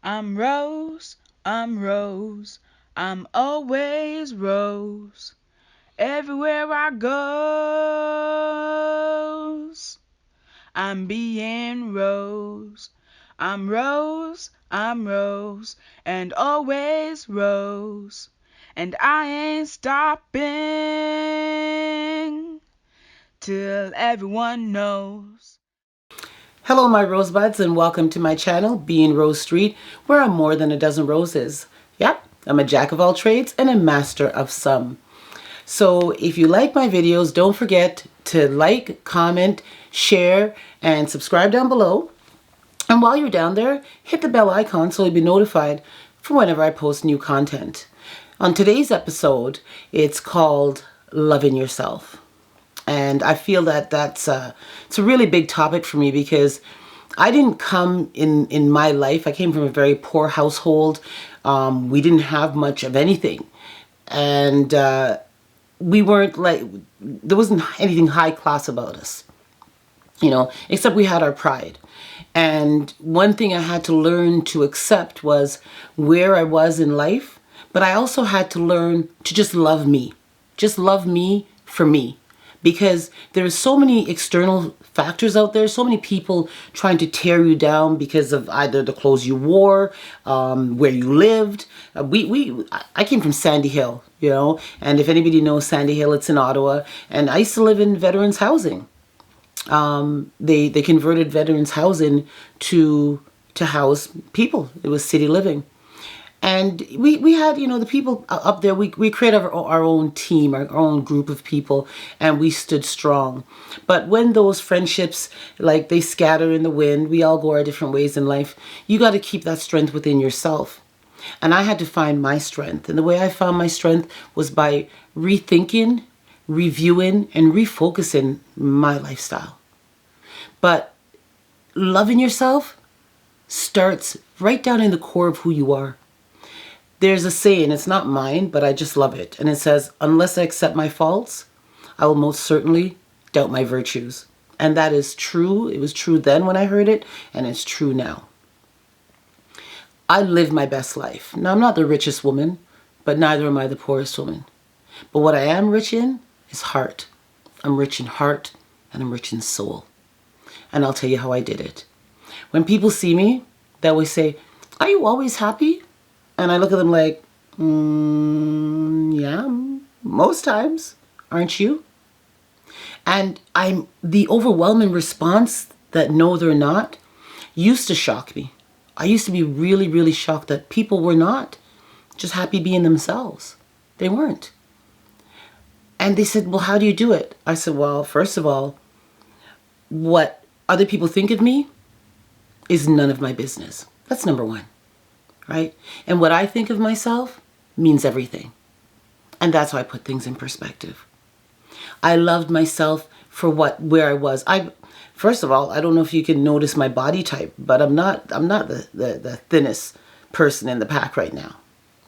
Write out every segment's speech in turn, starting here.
I'm Rose, I'm Rose, I'm always Rose. Everywhere I goes, I'm being Rose. I'm Rose, I'm Rose, and always Rose. And I ain't stopping till everyone knows. Hello, my rosebuds, and welcome to my channel, Being Rose Street, where I'm more than a dozen roses. Yep, I'm a jack of all trades and a master of some. So if you like my videos, don't forget to like, comment, share, and subscribe down below. And while you're down there, hit the bell icon so you'll be notified for whenever I post new content. On today's episode, it's called Loving Yourself. And I feel that it's a really big topic for me because I didn't come in my life. I came from a very poor household. We didn't have much of anything, and we weren't like there wasn't anything high class about us, except we had our pride. And one thing I had to learn to accept was where I was in life, but I also had to learn to just love me for me, because there are so many external factors out there, so many people trying to tear you down because of either the clothes you wore, where you lived. I came from Sandy Hill, and if anybody knows Sandy Hill, it's in Ottawa, and I used to live in veterans housing. They converted veterans housing to house people. It was city living. And we had, the people up there, we created our own team, our own group of people, and we stood strong. But when those friendships, like, they scatter in the wind, we all go our different ways in life, you got to keep that strength within yourself. And I had to find my strength. And the way I found my strength was by rethinking, reviewing, and refocusing my lifestyle. But loving yourself starts right down in the core of who you are. There's a saying, it's not mine, but I just love it. And it says, unless I accept my faults, I will most certainly doubt my virtues. And that is true. It was true then when I heard it, and it's true now. I live my best life. Now, I'm not the richest woman, but neither am I the poorest woman. But what I am rich in is heart. I'm rich in heart, and I'm rich in soul. And I'll tell you how I did it. When people see me, they always say, are you always happy? And I look at them like, yeah, most times, aren't you? And the overwhelming response that no, they're not, used to shock me. I used to be really, really shocked that people were not just happy being themselves. They weren't. And they said, well, how do you do it? I said, well, first of all, what other people think of me is none of my business. That's number one. Right? And what I think of myself means everything. And that's how I put things in perspective. I loved myself for where I was. First of all, I don't know if you can notice my body type, but I'm not the thinnest person in the pack right now.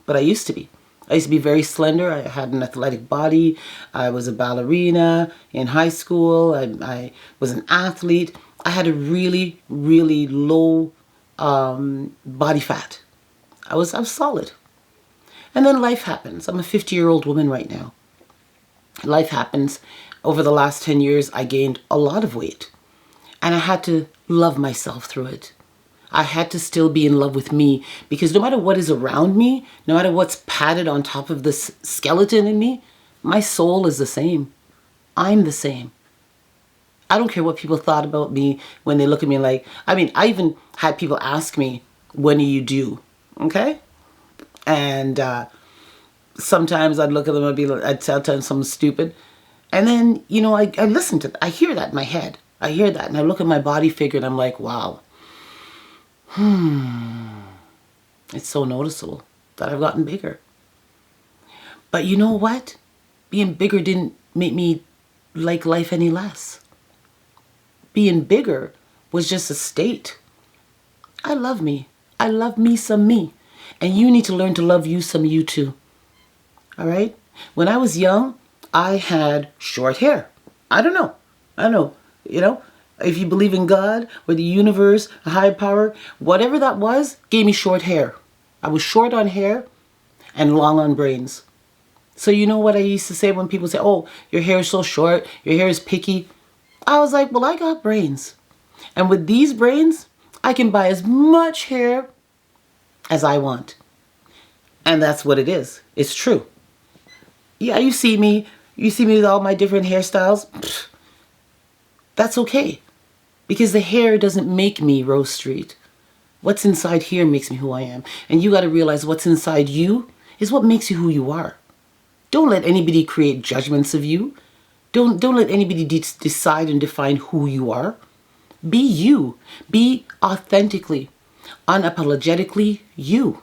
But I used to be. I used to be very slender. I had an athletic body. I was a ballerina in high school. I was an athlete. I had a really, really low body fat. I was solid. And then life happens. I'm a 50-year-old woman right now. Life happens. Over the last 10 years, I gained a lot of weight. And I had to love myself through it. I had to still be in love with me, because no matter what is around me, no matter what's padded on top of this skeleton in me, my soul is the same. I'm the same. I don't care what people thought about me when they look at me like, I even had people ask me, when are you due? Okay? And sometimes I'd look at them, I'd tell them something stupid. And then, I listen to that. I hear that in my head. I hear that. And I look at my body figure and I'm like, wow. It's so noticeable that I've gotten bigger. But you know what? Being bigger didn't make me like life any less. Being bigger was just a state. I love me. I love me some me. And you need to learn to love you some you too. All right? When I was young, I had short hair. I don't know. if you believe in God or the universe, a higher power, whatever that was, gave me short hair. I was short on hair and long on brains. So you know what I used to say when people say, oh, your hair is so short, your hair is picky. I was like, well, I got brains. And with these brains, I can buy as much hair as I want. And that's what it is. It's true. Yeah, you see me with all my different hairstyles. Pfft, that's okay. Because the hair doesn't make me Rose Street. What's inside here makes me who I am. And you got to realize what's inside you is what makes you who you are. Don't let anybody create judgments of you. Don't let anybody decide and define who you are. Be you. Be authentically, unapologetically you.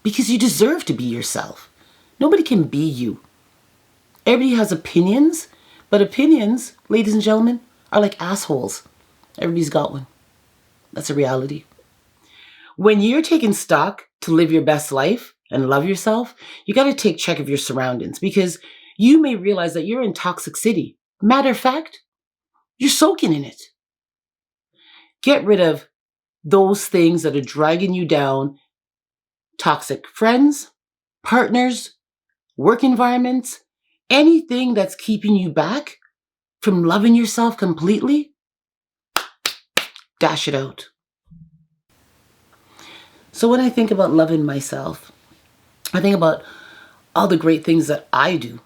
Because you deserve to be yourself. Nobody can be you. Everybody has opinions, but opinions, ladies and gentlemen, are like assholes. Everybody's got one. That's a reality. When you're taking stock to live your best life and love yourself, you got to take check of your surroundings because you may realize that you're in toxic city. Matter of fact, you're soaking in it. Get rid of those things that are dragging you down. Toxic friends, partners, work environments, anything that's keeping you back from loving yourself completely, dash it out. So when I think about loving myself, I think about all the great things that I do.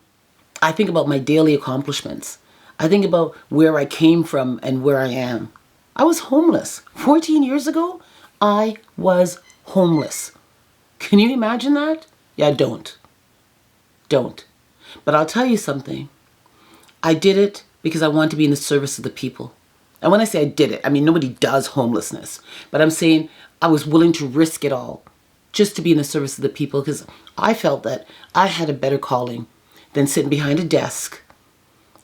I think about my daily accomplishments. I think about where I came from and where I am. I was homeless. 14 years ago, I was homeless. Can you imagine that? Yeah, don't. Don't. But I'll tell you something. I did it because I wanted to be in the service of the people. And when I say I did it, I mean nobody does homelessness. But I'm saying I was willing to risk it all just to be in the service of the people because I felt that I had a better calling than sitting behind a desk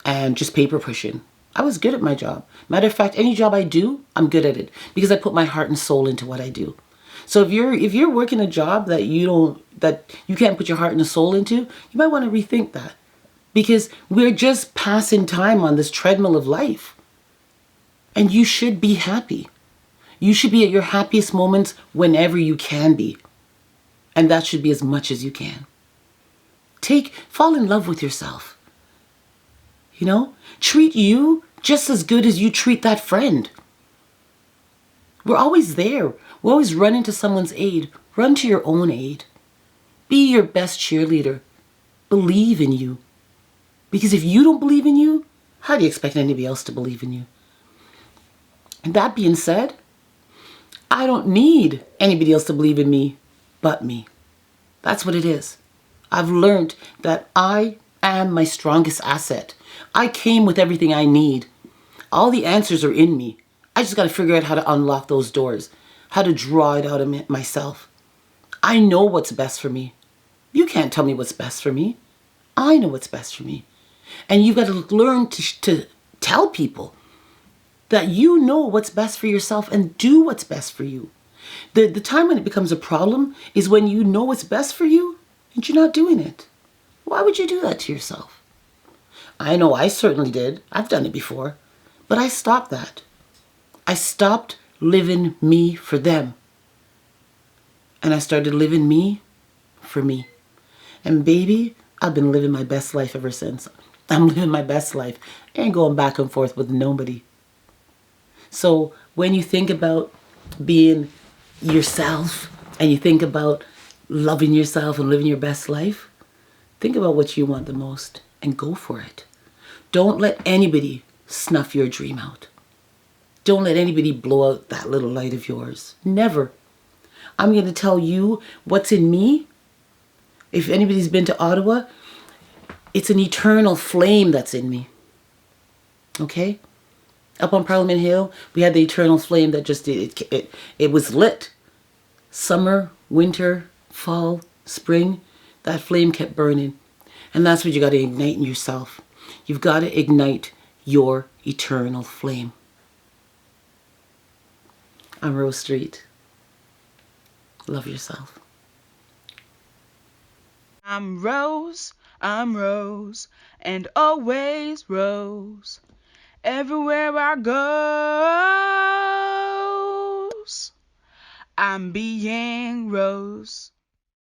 and just paper pushing. I was good at my job. Matter of fact, any job I do, I'm good at it because I put my heart and soul into what I do. So if you're working a job that you can't put your heart and soul into, you might want to rethink that. Because we're just passing time on this treadmill of life. And you should be happy. You should be at your happiest moments whenever you can be. And that should be as much as you can. Fall in love with yourself. You know? Treat you just as good as you treat that friend. We're always there. We always run into someone's aid. Run to your own aid. Be your best cheerleader. Believe in you. Because if you don't believe in you, how do you expect anybody else to believe in you? And that being said, I don't need anybody else to believe in me but me. That's what it is. I've learned that I am my strongest asset. I came with everything I need. All the answers are in me. I just got to figure out how to unlock those doors, how to draw it out of myself. I know what's best for me. You can't tell me what's best for me. I know what's best for me. And you've got to learn to tell people that you know what's best for yourself and do what's best for you. The time when it becomes a problem is when you know what's best for you and you're not doing it. Why would you do that to yourself? I know I certainly did. I've done it before. But I stopped that. I stopped living me for them. And I started living me for me. And baby, I've been living my best life ever since. I'm living my best life. I ain't going back and forth with nobody. So when you think about being yourself and you think about loving yourself and living your best life, think about what you want the most and go for it. Don't let anybody snuff your dream out. Don't let anybody blow out that little light of yours. Never. I'm going to tell you what's in me. If anybody's been to Ottawa, it's an eternal flame that's in me. Okay? Up on Parliament Hill, we had the eternal flame that just, it was lit. Summer, winter, fall, spring, that flame kept burning. And that's what you got to ignite in yourself. You've got to ignite your eternal flame. I'm Rose Street. Love yourself. I'm Rose, and always Rose. Everywhere I go, I'm being Rose.